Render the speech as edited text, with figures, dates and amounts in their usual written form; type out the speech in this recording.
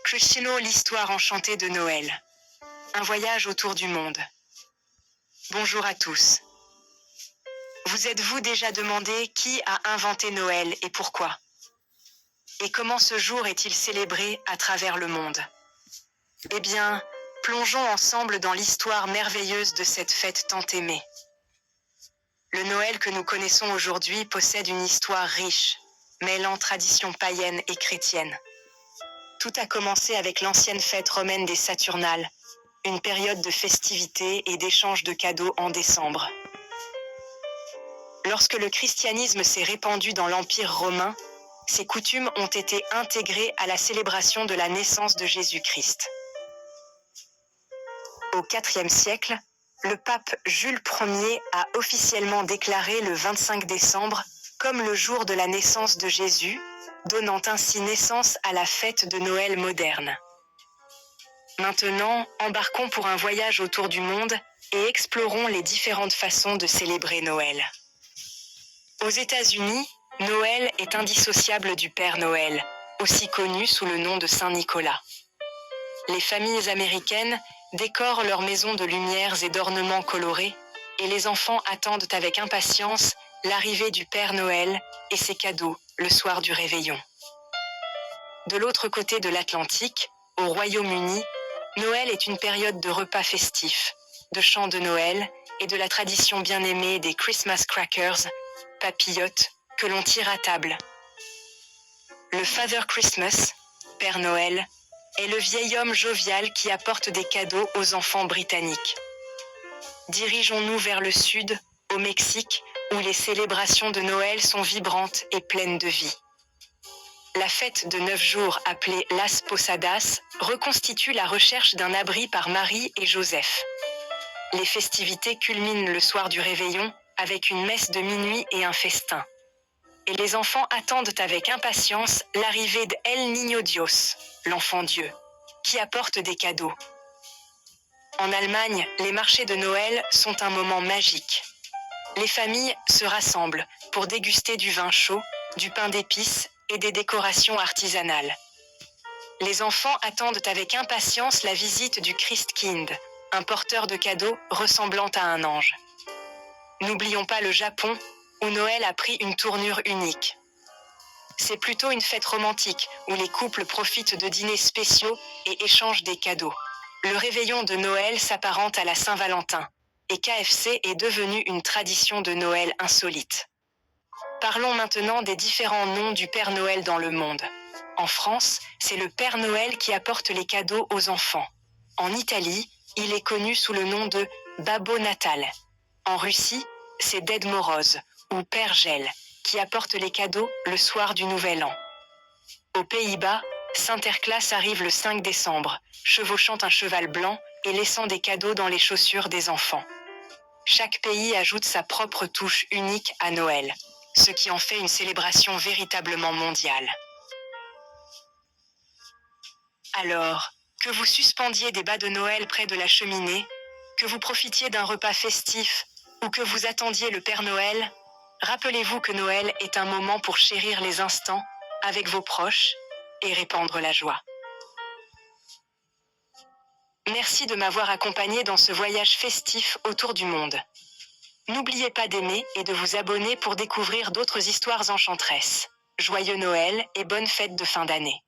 Crescino, l'histoire enchantée de Noël. Un voyage autour du monde. Bonjour à tous. Vous êtes-vous déjà demandé qui a inventé Noël et pourquoi? Et comment ce jour est-il célébré à travers le monde? Eh bien, plongeons ensemble dans l'histoire merveilleuse de cette fête tant aimée. Le Noël que nous connaissons aujourd'hui possède une histoire riche, mêlant traditions païennes et chrétiennes. Tout a commencé avec l'ancienne fête romaine des Saturnales, une période de festivités et d'échange de cadeaux en décembre. Lorsque le christianisme s'est répandu dans l'Empire romain, ces coutumes ont été intégrées à la célébration de la naissance de Jésus-Christ. Au IVe siècle, le pape Jules Ier a officiellement déclaré le 25 décembre comme le jour de la naissance de Jésus, donnant ainsi naissance à la fête de Noël moderne. Maintenant, embarquons pour un voyage autour du monde et explorons les différentes façons de célébrer Noël. Aux États-Unis, Noël est indissociable du Père Noël, aussi connu sous le nom de Saint Nicolas. Les familles américaines décorent leurs maisons de lumières et d'ornements colorés, et les enfants attendent avec impatience l'arrivée du Père Noël et ses cadeaux le soir du réveillon. De l'autre côté de l'Atlantique, au Royaume-Uni, Noël est une période de repas festifs, de chants de Noël et de la tradition bien aimée des Christmas crackers, papillotes, que l'on tire à table. Le Father Christmas, Père Noël, est le vieil homme jovial qui apporte des cadeaux aux enfants britanniques. Dirigeons-nous vers le sud, au Mexique, où les célébrations de Noël sont vibrantes et pleines de vie. La fête de 9 jours appelée Las Posadas reconstitue la recherche d'un abri par Marie et Joseph. Les festivités culminent le soir du réveillon avec une messe de minuit et un festin. Et les enfants attendent avec impatience l'arrivée de El Niño Dios, l'enfant Dieu, qui apporte des cadeaux. En Allemagne, les marchés de Noël sont un moment magique. Les familles se rassemblent pour déguster du vin chaud, du pain d'épices et des décorations artisanales. Les enfants attendent avec impatience la visite du Christkind, un porteur de cadeaux ressemblant à un ange. N'oublions pas le Japon, où Noël a pris une tournure unique. C'est plutôt une fête romantique, où les couples profitent de dîners spéciaux et échangent des cadeaux. Le réveillon de Noël s'apparente à la Saint-Valentin, et KFC est devenu une tradition de Noël insolite. Parlons maintenant des différents noms du Père Noël dans le monde. En France, c'est le Père Noël qui apporte les cadeaux aux enfants. En Italie, il est connu sous le nom de Babbo Natale. En Russie, c'est Ded Moroz, ou Père Gel, qui apporte les cadeaux le soir du Nouvel An. Aux Pays-Bas, Sinterklaas arrive le 5 décembre, chevauchant un cheval blanc et laissant des cadeaux dans les chaussures des enfants. Chaque pays ajoute sa propre touche unique à Noël, ce qui en fait une célébration véritablement mondiale. Alors, que vous suspendiez des bas de Noël près de la cheminée, que vous profitiez d'un repas festif, ou que vous attendiez le Père Noël, rappelez-vous que Noël est un moment pour chérir les instants avec vos proches et répandre la joie. Merci de m'avoir accompagné dans ce voyage festif autour du monde. N'oubliez pas d'aimer et de vous abonner pour découvrir d'autres histoires enchanteresses. Joyeux Noël et bonne fête de fin d'année.